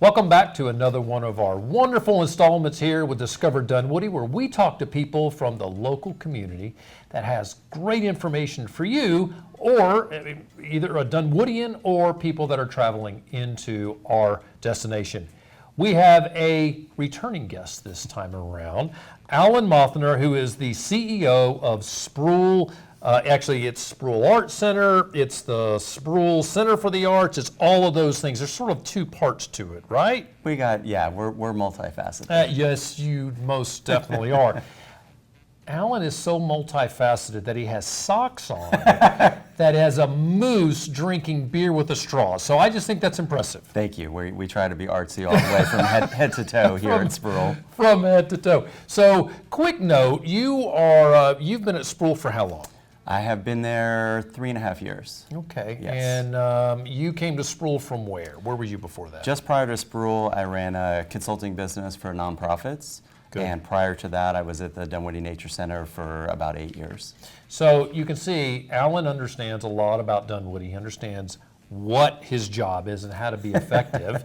Welcome back to another one of our wonderful installments here with Discover Dunwoody, where we talk to people from the local community that has great information for you, or either a Dunwoodian or people that are traveling into our destination. We have a returning guest this time around, Alan Mothner, who is the CEO of Spruill. Actually, it's Spruill Arts Center, it's the Spruill Center for the Arts, it's all of those things. There's sort of two parts to it, right? We're multifaceted. Yes, you most definitely are. Alan is so multifaceted that he has socks on that has a moose drinking beer with a straw. So I just think that's impressive. Thank you. We try to be artsy all the way from head to toe here at Spruill. From head to toe. So, quick note, you've been at Spruill for how long? I have been there 3.5 years. Okay, yes. And you came to Spruill from where? Where were you before that? Just prior to Spruill, I ran a consulting business for nonprofits. Good. And prior to that, I was at the Dunwoody Nature Center for about 8 years. So you can see Alan understands a lot about Dunwoody. He understands what his job is and how to be effective.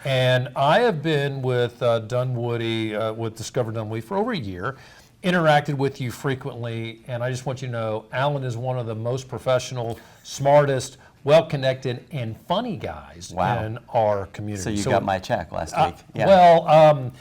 And I have been with Dunwoody, with Discover Dunwoody for over a year, interacted with you frequently, and I just want you to know Alan is one of the most professional, smartest, well-connected, and funny guys in our community. So you got my check last week. Yeah. Well,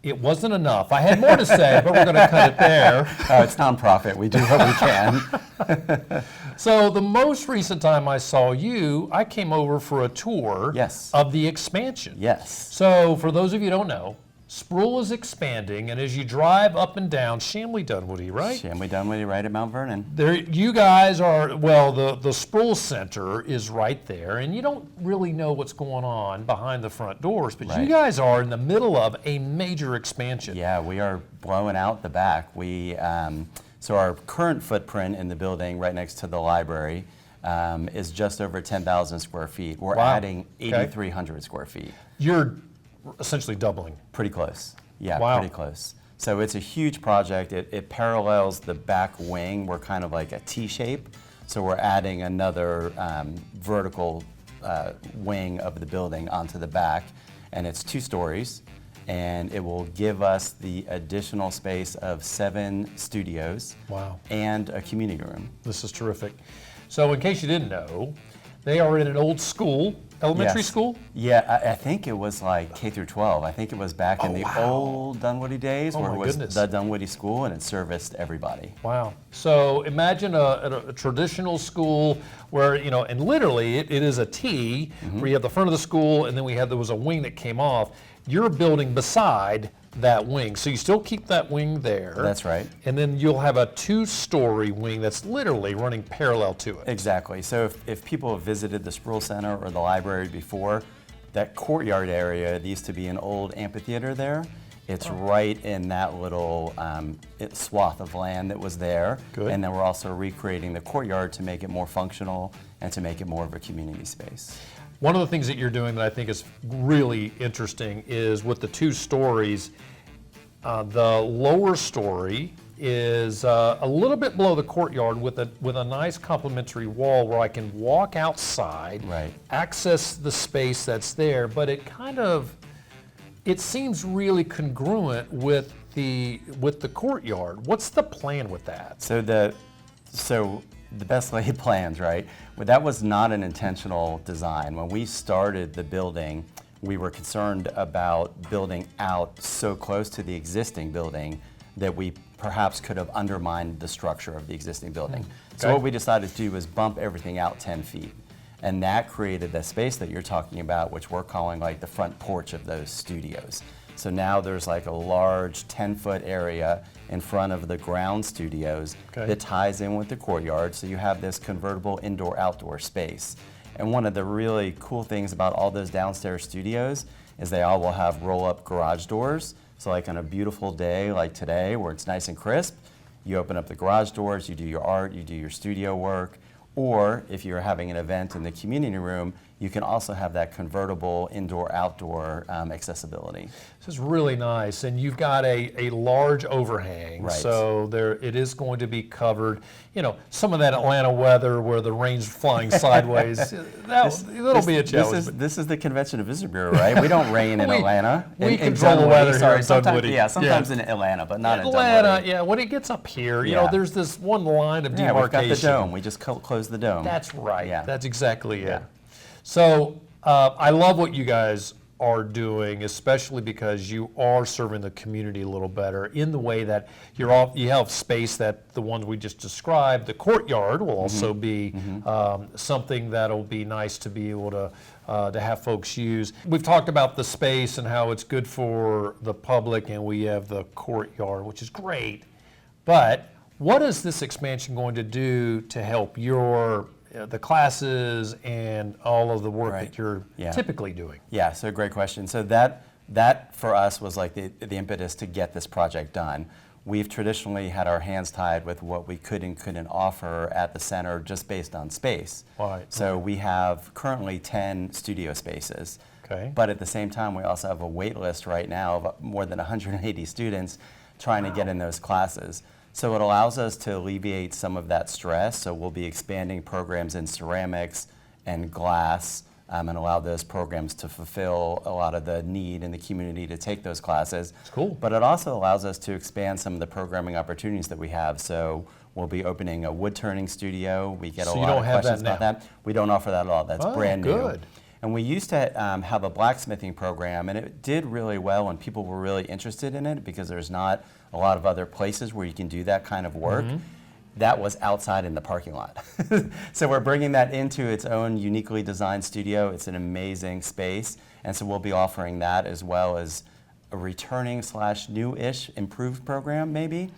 it wasn't enough. I had more to say, but we're going to cut it there. It's nonprofit. We do what we can. So the most recent time I saw you, I came over for a tour of the expansion. Yes. So for those of you who don't know, Spruill is expanding, and as you drive up and down Chamblee Dunwoody, right? Chamblee Dunwoody, right at Mount Vernon. There, you guys are, well, the Spruill Center is right there, and you don't really know what's going on behind the front doors, but you guys are in the middle of a major expansion. Yeah, we are blowing out the back. So our current footprint in the building right next to the library is just over 10,000 square feet. We're adding 8,300 square feet. You're essentially doubling. Pretty close. Yeah, pretty close. So it's a huge project. It parallels the back wing. We're kind of like a T shape. So we're adding another vertical wing of the building onto the back. And it's 2 stories. And it will give us the additional space of 7 studios and a community room. This is terrific. So in case you didn't know, they are in an old school, elementary school? Yeah, I think it was like K through 12. I think it was back in the old Dunwoody days where it was the Dunwoody school and it serviced everybody. Wow. So imagine a traditional school where, you know, and literally it is a T where you have the front of the school and then there was a wing that came off. You're building beside that wing. So you still keep that wing there. That's right. And then you'll have a 2-story wing that's literally running parallel to it. Exactly. So if people have visited the Spruill Center or the library before, that courtyard area, there used to be an old amphitheater there. It's right in that little swath of land that was there. Good. And then we're also recreating the courtyard to make it more functional and to make it more of a community space. One of the things that you're doing that I think is really interesting is with the 2 stories, the lower story is a little bit below the courtyard with a nice complementary wall where I can walk outside, access the space that's there, but it seems really congruent with the courtyard. What's the plan with that? So the best laid plans, right? Well, that was not an intentional design. When we started the building, we were concerned about building out so close to the existing building that we perhaps could have undermined the structure of the existing building. So what we decided to do was bump everything out 10 feet. And that created the space that you're talking about, which we're calling like the front porch of those studios. So now there's like a large 10-foot area in front of the ground studios that ties in with the courtyard. So you have this convertible indoor-outdoor space. And one of the really cool things about all those downstairs studios is they all will have roll-up garage doors. So like on a beautiful day like today where it's nice and crisp, you open up the garage doors, you do your art, you do your studio work, or if you're having an event in the community room, you can also have that convertible indoor-outdoor accessibility. This is really nice, and you've got a large overhang, Right. so there it is going to be covered. You know, some of that Atlanta weather where the rain's flying sideways, that'll be a challenge. This is the Convention and Visitor Bureau, right? We don't rain in Atlanta. We in control the Dunwoody, weather here sorry, in sometimes, Dunwoody. yeah, sometimes in Atlanta, but not in Atlanta, Dunwoody. yeah, when it gets up here, you Yeah. know, there's this one line of Yeah, demarcation. we've got the dome. We just closed the dome. That's right. Yeah. That's exactly Yeah. it. So I love what you guys are doing, especially because you are serving the community a little better in the way that you have space that the ones we just described. The courtyard will also be something that'll be nice to be able to have folks use. We've talked about the space and how it's good for the public, and we have the courtyard, which is great. But what is this expansion going to do to help the classes and all of the work Right. that you're Yeah. typically doing? Yeah, so great question. So that for us was like the impetus to get this project done. We've traditionally had our hands tied with what we could and couldn't offer at the center just based on space. Right. So we have currently 10 studio spaces. Okay. But at the same time, we also have a wait list right now of more than 180 students trying to get in those classes. So it allows us to alleviate some of that stress. So we'll be expanding programs in ceramics and glass and allow those programs to fulfill a lot of the need in the community to take those classes. That's cool. But it also allows us to expand some of the programming opportunities that we have. So we'll be opening a wood-turning studio. We get a So you lot don't of have questions that about now? that. We don't offer that at all. That's Oh, brand new. good. And we used to have a blacksmithing program, and it did really well, and people were really interested in it because there's not a lot of other places where you can do that kind of work. That was outside in the parking lot. So we're bringing that into its own uniquely designed studio. It's an amazing space, and so we'll be offering that as well as a returning / new-ish improved program maybe.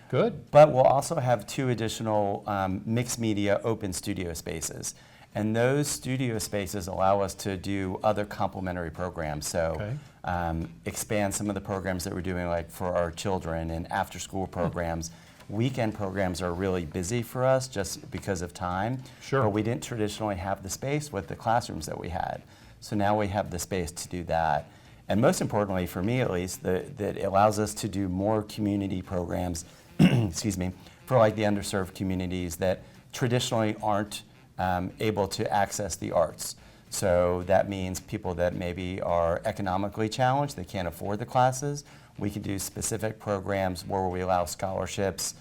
Good. But we'll also have 2 additional mixed media open studio spaces. And those studio spaces allow us to do other complementary programs. So expand some of the programs that we're doing like for our children and after school programs. Weekend programs are really busy for us just because of time. Sure. But we didn't traditionally have the space with the classrooms that we had. So now we have the space to do that. And most importantly, for me at least, that it allows us to do more community programs, excuse me, for like the underserved communities that traditionally aren't able to access the arts. So that means people that maybe are economically challenged, they can't afford the classes. We can do specific programs where we allow scholarships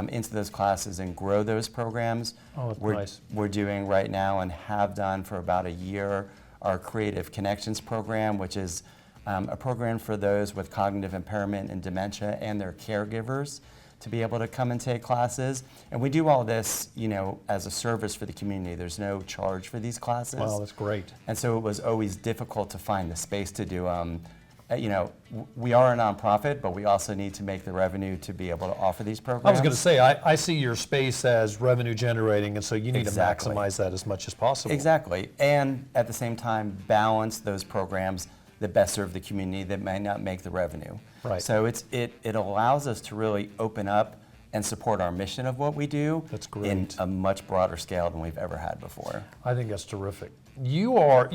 into those classes and grow those programs. Oh, that's nice. We're doing right now and have done for about a year our Creative Connections program, which is a program for those with cognitive impairment and dementia and their caregivers to be able to come and take classes. And we do all this, you know, as a service for the community. There's no charge for these classes. Wow, that's great. And so it was always difficult to find the space to do you know, we are a nonprofit, but we also need to make the revenue to be able to offer these programs. I was going to say, I see your space as revenue generating, and so you need Exactly. to maximize that as much as possible. Exactly. And at the same time, balance those programs that best serve the community that may not make the revenue. Right. So it allows us to really open up and support our mission of what we do. That's great. In a much broader scale than we've ever had before. I think that's terrific. You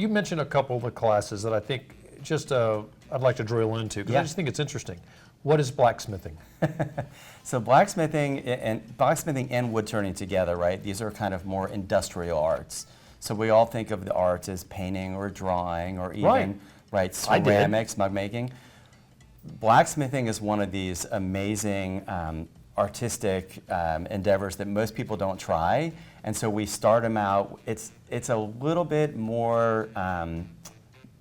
mentioned a couple of the classes that I think just I'd like to drill into because I just think it's interesting. What is blacksmithing? So blacksmithing and wood turning together, right? These are kind of more industrial arts. So we all think of the arts as painting or drawing or even ceramics, mug making. Blacksmithing is one of these amazing artistic endeavors that most people don't try, and so we start them out. It's a little bit more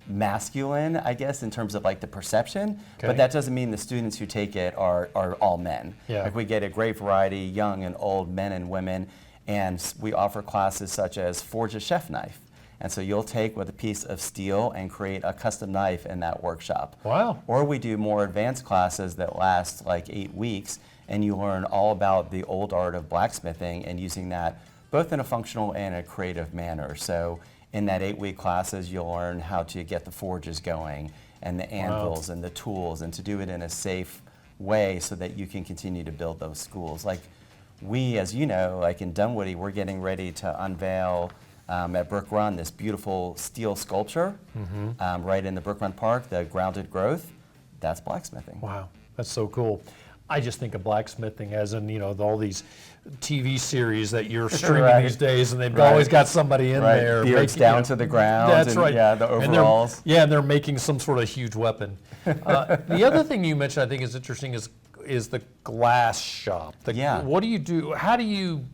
masculine, I guess, in terms of like the perception, but that doesn't mean the students who take it are all men. Yeah. Like we get a great variety, young and old, men and women, and we offer classes such as forge a chef knife. And so you'll take with a piece of steel and create a custom knife in that workshop. Wow. Or we do more advanced classes that last like 8 weeks, and you learn all about the old art of blacksmithing and using that both in a functional and a creative manner. So in that 8-week classes, you'll learn how to get the forges going and the anvils and the tools, and to do it in a safe way so that you can continue to build those schools. Like we, as you know, like in Dunwoody, we're getting ready to unveil at Brook Run, this beautiful steel sculpture right in the Brook Run Park, the grounded growth, that's blacksmithing. Wow, that's so cool. I just think of blacksmithing as in, all these TV series that you're streaming Right. these days, and they've Right. always got somebody in Right, there. beards down to the ground. That's and, right. Yeah, the And they're- overalls. and they're making some sort of huge weapon. The other thing you mentioned I think is interesting is the glass shop. Yeah. What do you do? How do you?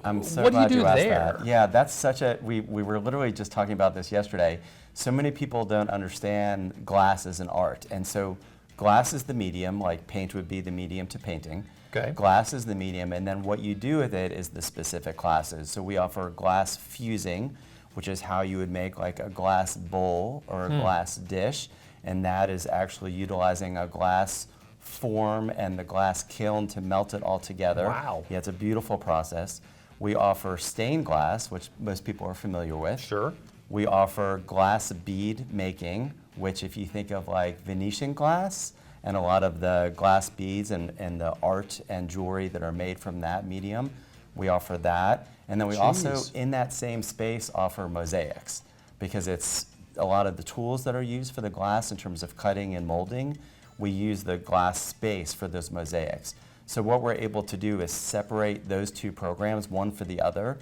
I'm so what do you glad do asked there? that. Yeah, that's such a, we were literally just talking about this yesterday. So many people don't understand glass as an art. And so glass is the medium, like paint would be the medium to painting. Okay. Glass is the medium, and then what you do with it is the specific classes. So we offer glass fusing, which is how you would make like a glass bowl or a glass dish, and that is actually utilizing a glass form and the glass kiln to melt it all together. Wow. Yeah, it's a beautiful process. We offer stained glass, which most people are familiar with. Sure. We offer glass bead making, which if you think of like Venetian glass and a lot of the glass beads and the art and jewelry that are made from that medium, we offer that. And then we also, Jeez. in that same space, offer mosaics, because it's a lot of the tools that are used for the glass in terms of cutting and molding, we use the glass space for those mosaics. So what we're able to do is separate those two programs, one for the other.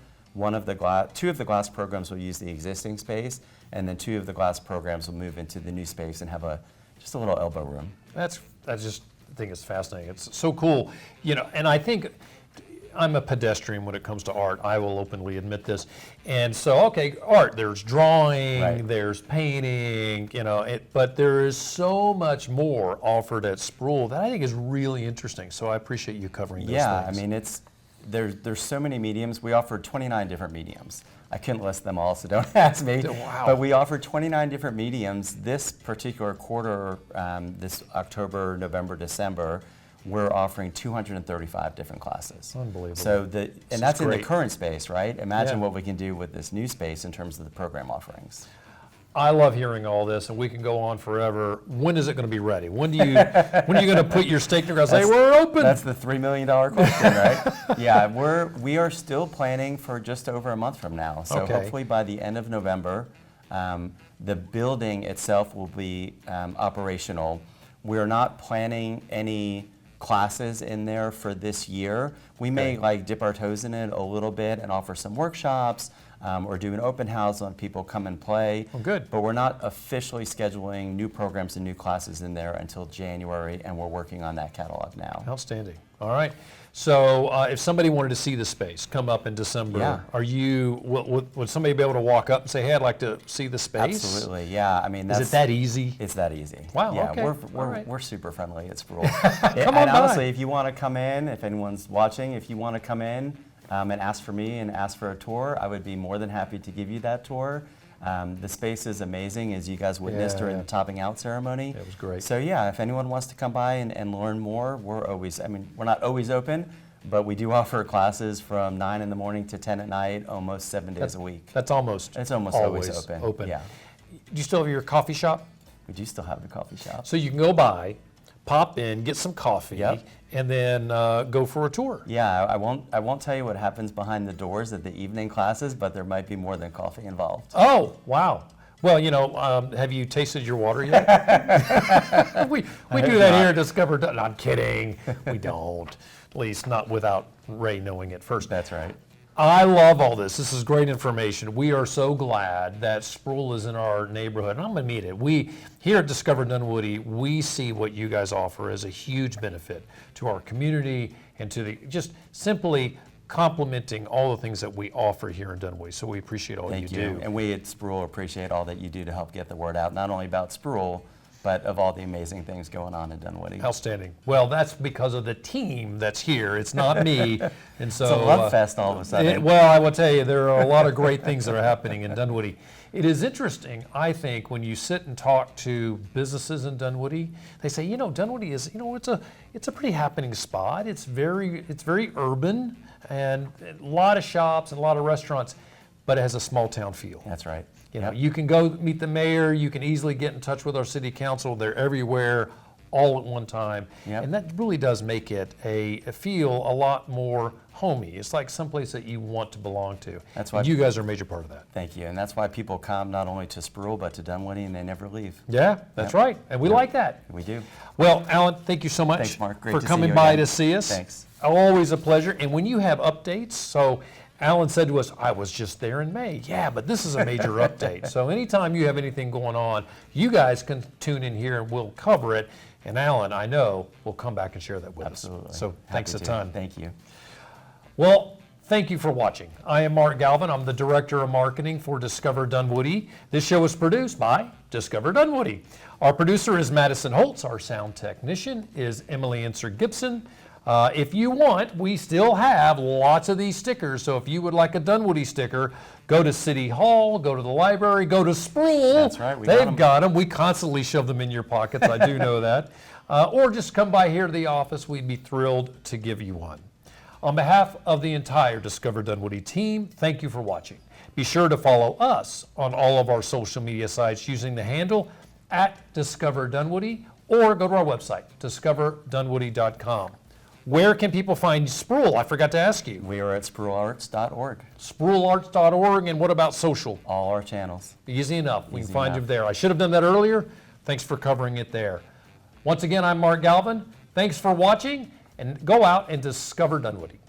Two of the glass programs will use the existing space, and then two of the glass programs will move into the new space and have just a little elbow room. I just think it's fascinating. It's so cool, and I think I'm a pedestrian when it comes to art. I will openly admit this. And so, okay, art, there's drawing, Right. there's painting, but there is so much more offered at Spruill that I think is really interesting. So I appreciate you covering those Yeah, things. I mean, there's so many mediums. We offer 29 different mediums. I couldn't list them all, so don't ask me. Wow. But we offer 29 different mediums. This particular quarter, this October, November, December, we're offering 235 different classes. Unbelievable. So is that's in the great. current space, right? Imagine Yeah. what we can do with this new space in terms of the program offerings. I love hearing all this, and we can go on forever. When is it going to be ready? When are you going to put your stake in the ground and say, we're open? That's the $3 million question, right? Yeah, we are still planning for just over a month from now. So Okay. hopefully by the end of November, the building itself will be operational. We're not planning any classes in there for this year. We may dip our toes in it a little bit and offer some workshops or do an open house and let people come and play. Oh, good. But we're not officially scheduling new programs and new classes in there until January, and we're working on that catalog now. Outstanding. All right. So if somebody wanted to see the space come up in December, Yeah. would somebody be able to walk up and say, hey, I'd like to see the space? Absolutely, yeah. I mean, Is it that easy? It's that easy. Wow, Yeah, okay. we're All right. we're super friendly at Spruill. Come and on by. honestly, if you want to come in, if anyone's watching, if you want to come in and ask for me and ask for a tour, I would be more than happy to give you that tour. The space is amazing, as you guys witnessed during Yeah. the topping out ceremony. It was great. So yeah, if anyone wants to come by and learn more, we're not always open, but we do offer classes from 9 in the morning to 10 at night, almost 7 days a week. That's almost It's almost always open. Yeah, Do you still have your coffee shop? we do still have the coffee shop. So you can go by, pop in, get some coffee, Yep. and then go for a tour. Yeah, I won't tell you what happens behind the doors at the evening classes, but there might be more than coffee involved. Oh, wow. Well, have you tasted your water yet? we do that here at Discover Dunwoody. I'm kidding. We don't. At least not without Ray knowing it first. That's right. I love all this. This is great information. We are so glad that Spruill is in our neighborhood. And I'm going to meet it. We, here at Discover Dunwoody, we see what you guys offer as a huge benefit to our community and to just simply complementing all the things that we offer here in Dunwoody. So we appreciate all Thank you you. do. And we at Spruill appreciate all that you do to help get the word out, not only about Spruill, but of all the amazing things going on in Dunwoody. Outstanding. Well, that's because of the team that's here. It's not me. And so, It's a love fest all of a sudden. well, I will tell you, there are a lot of great things that are happening in Dunwoody. It is interesting, I think, when you sit and talk to businesses in Dunwoody, they say, Dunwoody is, it's a pretty happening spot. It's very urban and a lot of shops and a lot of restaurants, but it has a small town feel. That's right. You can go meet the mayor. You can easily get in touch with our city council. They're everywhere all at one time. Yep. And that really does make it feel a lot more homey. It's like someplace that you want to belong to. That's why you guys are a major part of that. Thank you. And that's why people come not only to Spruill, but to Dunwoody, and they never leave. Yeah, that's Yep. right. And we like that. We do. Well, Alan, thank you so much Thanks, Mark. Great for to see coming you by again. to see us. Thanks. Always a pleasure. And when you have updates, so Alan said to us, I was just there in May. Yeah, but this is a major update. So anytime you have anything going on, you guys can tune in here and we'll cover it. And Alan, I know, will come back and share that with Absolutely. us. So thanks Happy a to. ton. Thank you. Well, thank you for watching. I am Mark Galvin. I'm the Director of Marketing for Discover Dunwoody. This show is produced by Discover Dunwoody. Our producer is Madison Holtz. Our sound technician is Emily Inser Gibson. If you want, we still have lots of these stickers. So if you would like a Dunwoody sticker, go to City Hall, go to the library, go to Spruill. That's right, we got They've 'em. got them. We constantly shove them in your pockets. I do know that. Or just come by here to the office. We'd be thrilled to give you one. On behalf of the entire Discover Dunwoody team, thank you for watching. Be sure to follow us on all of our social media sites using the handle @DiscoverDunwoody or go to our website, discoverdunwoody.com. Where can people find Spruill? I forgot to ask you. We are at SpruillArts.org. SpruillArts.org, and what about social? All our channels. Easy enough. We can Easy find enough. you there. I should have done that earlier. Thanks for covering it there. Once again, I'm Mark Galvin. Thanks for watching, and go out and discover Dunwoody.